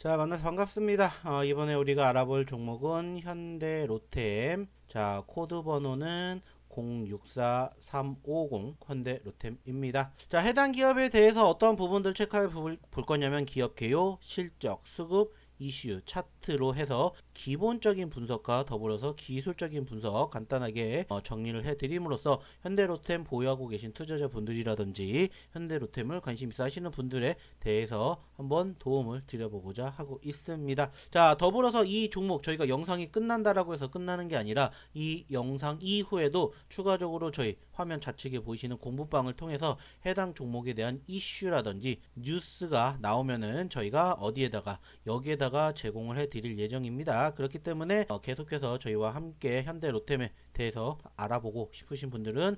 자, 만나서 반갑습니다. 이번에 우리가 알아볼 종목은 현대로템. 자, 코드 번호는 064350 현대로템입니다. 자, 해당 기업에 대해서 어떤 부분들 체크해 볼 거냐면 기업 개요, 실적, 수급, 이슈, 차트로 해서 기본적인 분석과 더불어서 기술적인 분석 간단하게 정리를 해드림으로써 현대로템 보유하고 계신 투자자분들이라든지 현대로템을 관심 있어 하시는 분들에 대해서 한번 도움을 드려보고자 하고 있습니다. 자, 더불어서 이 종목 저희가 영상이 끝난다라고 해서 끝나는 게 아니라 이 영상 이후에도 추가적으로 저희 화면 좌측에 보이시는 공부방을 통해서 해당 종목에 대한 이슈라든지 뉴스가 나오면은 저희가 어디에다가 여기에다가 제공을 해 드릴 예정입니다. 그렇기 때문에 계속해서 저희와 함께 현대로템에 대해서 알아보고 싶으신 분들은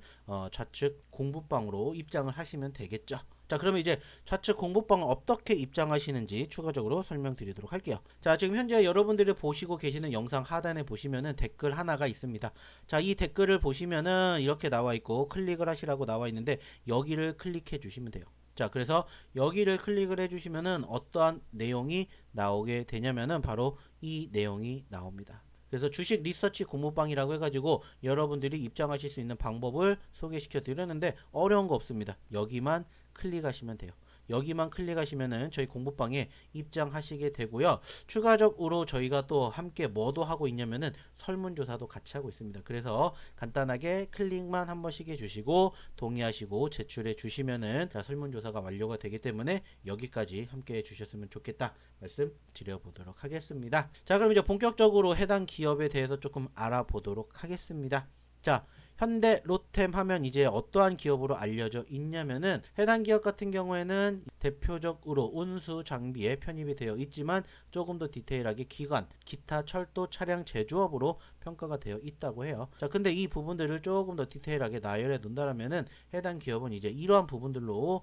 좌측 공부방으로 입장을 하시면 되겠죠. 자, 그러면 이제 좌측 공부방을 어떻게 입장하시는지 추가적으로 설명드리도록 할게요. 자, 지금 현재 여러분들이 보시고 계시는 영상 하단에 보시면은 댓글 하나가 있습니다. 자, 이 댓글을 보시면은 이렇게 나와 있고 클릭을 하시라고 나와 있는데 여기를 클릭해 주시면 돼요. 자, 그래서 여기를 클릭을 해주시면은 어떠한 내용이 나오게 되냐면은 바로 이 내용이 나옵니다. 그래서 주식 리서치 공부방이라고 해가지고 여러분들이 입장하실 수 있는 방법을 소개시켜 드렸는데 어려운 거 없습니다. 여기만 클릭하시면 돼요. 여기만 클릭하시면은 저희 공부방에 입장하시게 되고요. 추가적으로 저희가 또 함께 뭐도 하고 있냐면은 설문조사도 같이 하고 있습니다. 그래서 간단하게 클릭만 한 번씩 해주시고 동의하시고 제출해 주시면은 자, 설문조사가 완료가 되기 때문에 여기까지 함께 해주셨으면 좋겠다 말씀 드려보도록 하겠습니다. 자, 그럼 이제 본격적으로 해당 기업에 대해서 조금 알아보도록 하겠습니다. 자, 현대로템 하면 이제 어떠한 기업으로 알려져 있냐면은 해당 기업 같은 경우에는 대표적으로 운수 장비에 편입이 되어 있지만 조금 더 디테일하게 기관, 기타 철도 차량 제조업으로 평가가 되어 있다고 해요. 자, 근데 이 부분들을 조금 더 디테일하게 나열해 놓는다면은 해당 기업은 이제 이러한 부분들로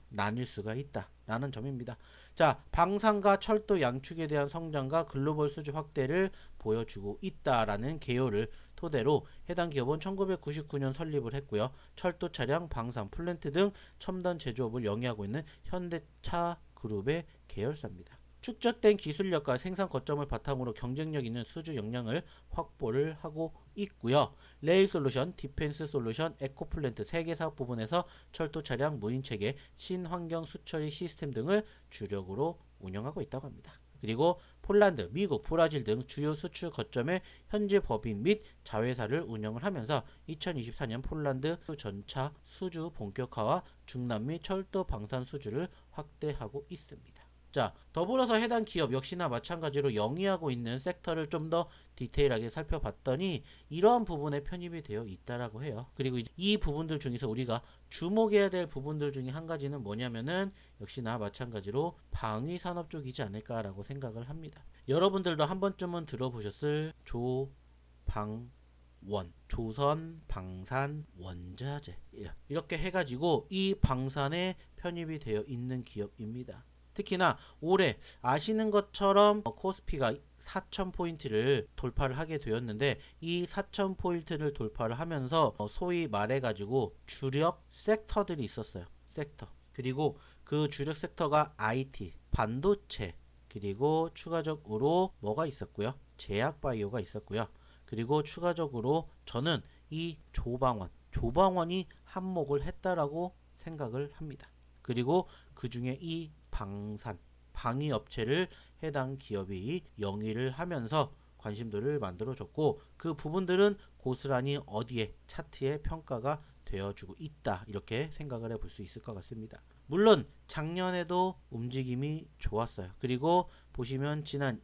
나뉠 수가 있다 라는 점입니다. 자, 방산과 철도 양축에 대한 성장과 글로벌 수주 확대를 보여주고 있다라는 개요를 토대로 해당 기업은 1999년 설립을 했고요. 철도 차량, 방산, 플랜트 등 첨단 제조업을 영위하고 있는 현대차 그룹의 계열사입니다. 축적된 기술력과 생산 거점을 바탕으로 경쟁력 있는 수주 역량을 확보를 하고 있고요. 레일 솔루션, 디펜스 솔루션, 에코플랜트 3개 사업 부분에서 철도 차량, 무인체계, 친환경 수처리 시스템 등을 주력으로 운영하고 있다고 합니다. 그리고 폴란드, 미국, 브라질 등 주요 수출 거점의 현지 법인 및 자회사를 운영을 하면서 2024년 폴란드 전차 수주 본격화와 중남미 철도 방산 수주를 확대하고 있습니다. 자, 더불어서 해당 기업 역시나 마찬가지로 영위하고 있는 섹터를 좀 더 디테일하게 살펴봤더니 이러한 부분에 편입이 되어 있다라고 해요. 그리고 이 부분들 중에서 우리가 주목해야 될 부분들 중에 한 가지는 뭐냐면은 역시나 마찬가지로 방위산업 쪽이지 않을까라고 생각을 합니다. 여러분들도 한 번쯤은 들어보셨을 조방원, 조선 방산 원자재 이렇게 해가지고 이 방산에 편입이 되어 있는 기업입니다. 특히나 올해 아시는 것처럼 코스피가 4,000포인트를 돌파를 하게 되었는데 이 4,000포인트를 돌파를 하면서 소위 말해가지고 주력 섹터들이 있었어요. 섹터. 그리고 그 주력 섹터가 IT, 반도체, 그리고 추가적으로 뭐가 있었고요. 제약바이오가 있었고요. 그리고 추가적으로 저는 이 조방원이 한몫을 했다라고 생각을 합니다. 그리고 그 중에 이 방위업체를 해당 기업이 영위를 하면서 관심도를 만들어줬고 그 부분들은 고스란히 어디에 차트에 평가가 되어주고 있다 이렇게 생각을 해볼 수 있을 것 같습니다. 물론 작년에도 움직임이 좋았어요. 그리고 보시면 지난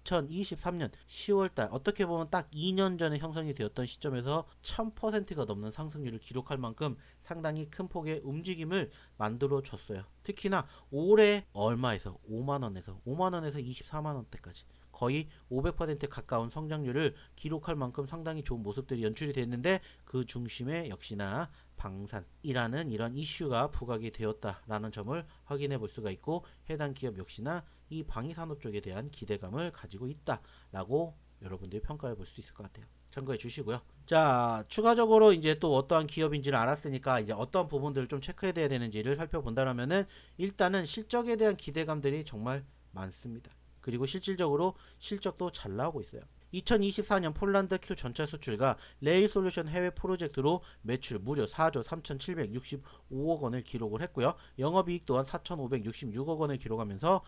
2023년 10월달 어떻게 보면 딱 2년 전에 형성이 되었던 시점에서 1000%가 넘는 상승률을 기록할 만큼 상당히 큰 폭의 움직임을 만들어 줬어요. 특히나 올해 얼마에서 5만원에서 24만원대까지 거의 500% 가까운 성장률을 기록할 만큼 상당히 좋은 모습들이 연출이 됐는데 그 중심에 역시나 방산이라는 이런 이슈가 부각이 되었다라는 점을 확인해 볼 수가 있고 해당 기업 역시나 이 방위산업 쪽에 대한 기대감을 가지고 있다라고 여러분들이 평가해 볼 수 있을 것 같아요. 참고해 주시고요. 자, 추가적으로 이제 또 어떠한 기업인지를 알았으니까 이제 어떤 부분들을 좀 체크해야 되는지를 살펴본다면은 일단은 실적에 대한 기대감들이 정말 많습니다. 그리고 실질적으로 실적도 잘 나오고 있어요. 2024년 폴란드 큐 전체 수출과 레이솔루션 해외 프로젝트로 매출 무려 4조 3,765억 원을 기록을 했고요. 영업이익 또한 4,566억 원을 기록하면서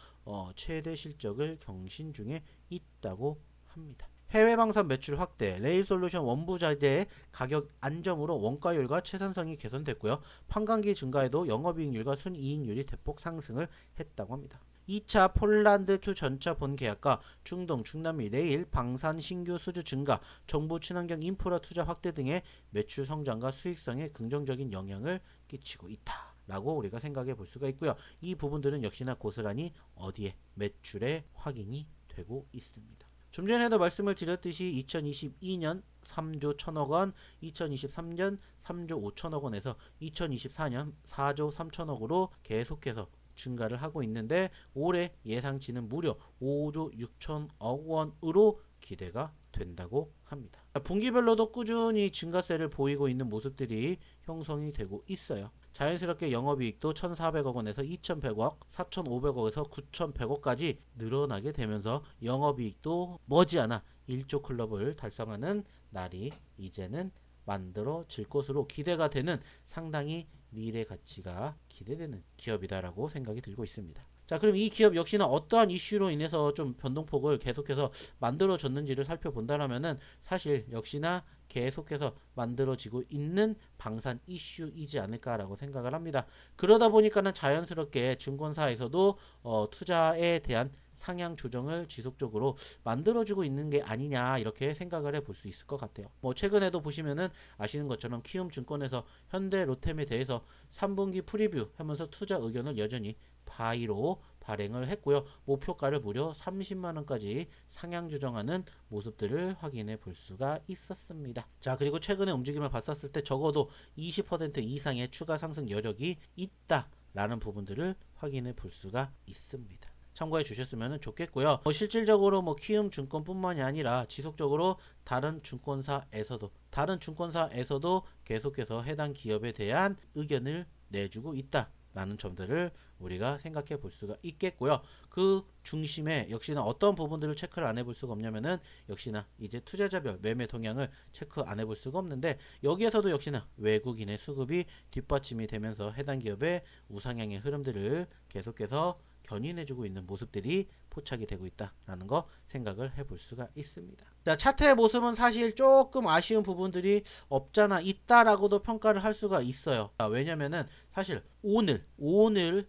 최대 실적을 경신 중에 있다고 합니다. 해외 방산 매출 확대, 레이솔루션 원부 자재의 가격 안정으로 원가율과 채산성이 개선됐고요. 판관기 증가에도 영업이익률과 순이익률이 대폭 상승을 했다고 합니다. 2차 폴란드 큐 전차 본계약과 중동, 중남미, 레일, 방산 신규 수주 증가, 정부 친환경 인프라 투자 확대 등의 매출 성장과 수익성에 긍정적인 영향을 끼치고 있다 라고 우리가 생각해 볼 수가 있고요. 이 부분들은 역시나 고스란히 어디에 매출에 확인이 되고 있습니다. 좀 전에도 말씀을 드렸듯이 2022년 3조 1천억 원, 2023년 3조 5천억 원에서 2024년 4조 3천억으로 계속해서 증가를 하고 있는데 올해 예상치는 무려 5조 6천억 원으로 기대가 된다고 합니다. 분기별로도 꾸준히 증가세를 보이고 있는 모습들이 형성이 되고 있어요. 자연스럽게 영업이익도 1,400억 원에서 2,100억, 4,500억에서 9,100억까지 늘어나게 되면서 영업이익도 머지않아 1조 클럽을 달성하는 날이 이제는 만들어질 것으로 기대가 되는 상당히 미래 가치가 기대되는 기업이다라고 생각이 들고 있습니다. 자, 그럼 이 기업 역시나 어떠한 이슈로 인해서 좀 변동폭을 계속해서 만들어졌는지를 살펴본다면은 사실 역시나 계속해서 만들어지고 있는 방산 이슈이지 않을까라고 생각을 합니다. 그러다 보니까는 자연스럽게 증권사에서도 투자에 대한 상향 조정을 지속적으로 만들어주고 있는 게 아니냐 이렇게 생각을 해볼 수 있을 것 같아요. 뭐 최근에도 보시면은 아시는 것처럼 키움증권에서 현대 로템에 대해서 3분기 프리뷰 하면서 투자 의견을 여전히 바이로 발행을 했고요. 목표가를 무려 30만원까지 상향 조정하는 모습들을 확인해 볼 수가 있었습니다. 자, 그리고 최근의 움직임을 봤었을 때 적어도 20% 이상의 추가 상승 여력이 있다라는 부분들을 확인해 볼 수가 있습니다. 참고해 주셨으면 좋겠고요. 실질적으로 키움증권뿐만이 아니라 지속적으로 다른 증권사에서도 계속해서 해당 기업에 대한 의견을 내주고 있다라는 점들을 우리가 생각해 볼 수가 있겠고요. 그 중심에 역시나 어떤 부분들을 체크를 안 해볼 수가 없냐면은 역시나 이제 투자자별 매매 동향을 체크 안 해볼 수가 없는데 여기에서도 역시나 외국인의 수급이 뒷받침이 되면서 해당 기업의 우상향의 흐름들을 계속해서 견인해주고 있는 모습들이 포착이 되고 있다라는 거 생각을 해볼 수가 있습니다. 자, 차트의 모습은 사실 조금 아쉬운 부분들이 없잖아 있다라고도 평가를 할 수가 있어요. 왜냐면은 사실 오늘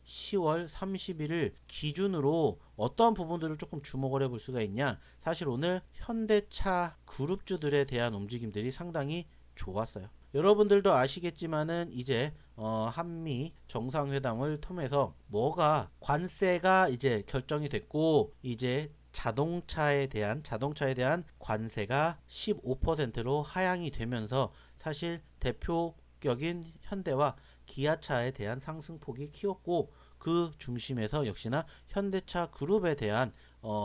10월 31일 기준으로 어떤 부분들을 조금 주목을 해볼 수가 있냐, 사실 오늘 현대차 그룹주들에 대한 움직임들이 상당히 좋았어요. 여러분들도 아시겠지만은 이제 한미 정상회담을 통해서 뭐가 관세가 이제 결정이 됐고 이제 자동차에 대한 관세가 15%로 하향이 되면서 사실 대표격인 현대와 기아차에 대한 상승폭이 키웠고 그 중심에서 역시나 현대차 그룹에 대한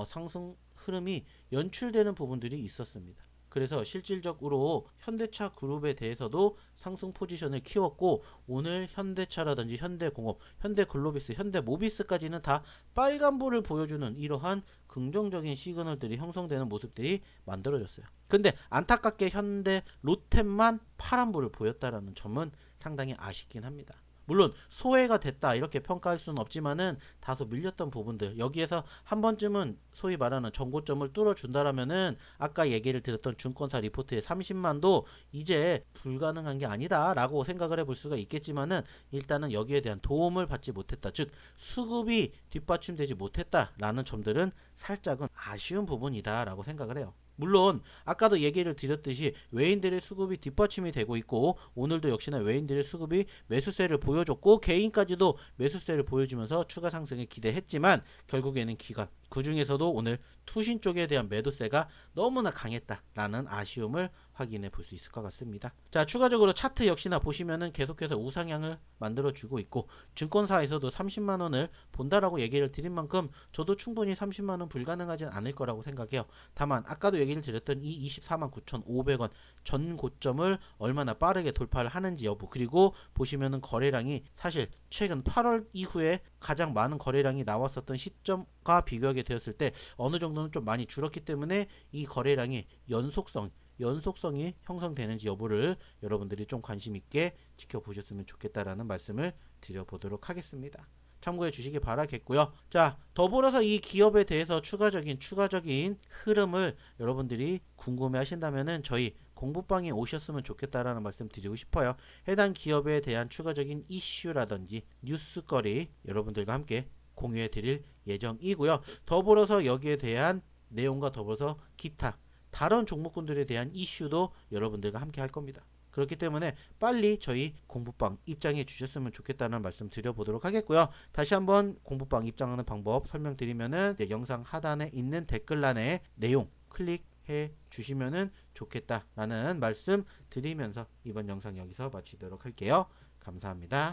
상승 흐름이 연출되는 부분들이 있었습니다. 그래서 실질적으로 현대차 그룹에 대해서도 상승 포지션을 키웠고 오늘 현대차라든지 현대공업, 현대글로비스, 현대모비스까지는 다 빨간불을 보여주는 이러한 긍정적인 시그널들이 형성되는 모습들이 만들어졌어요. 근데 안타깝게 현대 로템만 파란불을 보였다라는 점은 상당히 아쉽긴 합니다. 물론 소외가 됐다 이렇게 평가할 수는 없지만은 다소 밀렸던 부분들, 여기에서 한 번쯤은 소위 말하는 정고점을 뚫어준다라면은 아까 얘기를 드렸던 증권사 리포트의 30만도 이제 불가능한 게 아니다 라고 생각을 해볼 수가 있겠지만은 일단은 여기에 대한 도움을 받지 못했다, 즉 수급이 뒷받침되지 못했다 라는 점들은 살짝은 아쉬운 부분이다 라고 생각을 해요. 물론 아까도 얘기를 드렸듯이 외인들의 수급이 뒷받침이 되고 있고 오늘도 역시나 외인들의 수급이 매수세를 보여줬고 개인까지도 매수세를 보여주면서 추가 상승을 기대했지만 결국에는 기관, 그 중에서도 오늘 투신 쪽에 대한 매도세가 너무나 강했다라는 아쉬움을 확인해 볼 수 있을 것 같습니다. 자, 추가적으로 차트 역시나 보시면은 계속해서 우상향을 만들어 주고 있고, 증권사에서도 30만 원을 본다라고 얘기를 드린 만큼 저도 충분히 30만 원 불가능하진 않을 거라고 생각해요. 다만 아까도 얘기를 드렸던 이 24만 9,500원 전 고점을 얼마나 빠르게 돌파를 하는지 여부, 그리고 보시면은 거래량이 사실 최근 8월 이후에 가장 많은 거래량이 나왔었던 시점과 비교하게 되었을 때 어느 정도는 좀 많이 줄었기 때문에 이 거래량이 연속성이 형성되는지 여부를 여러분들이 좀 관심 있게 지켜보셨으면 좋겠다라는 말씀을 드려보도록 하겠습니다. 참고해 주시기 바라겠고요. 자, 더불어서 이 기업에 대해서 추가적인 흐름을 여러분들이 궁금해 하신다면은 저희 공부방에 오셨으면 좋겠다라는 말씀 드리고 싶어요. 해당 기업에 대한 추가적인 이슈라든지 뉴스거리 여러분들과 함께 공유해 드릴 예정이고요. 더불어서 여기에 대한 내용과 더불어서 기타 다른 종목군들에 대한 이슈도 여러분들과 함께 할 겁니다. 그렇기 때문에 빨리 저희 공부방 입장해 주셨으면 좋겠다는 말씀 드려보도록 하겠고요. 다시 한번 공부방 입장하는 방법 설명드리면은 영상 하단에 있는 댓글란에 내용 클릭해 주시면은 좋겠다라는 말씀 드리면서 이번 영상 여기서 마치도록 할게요. 감사합니다.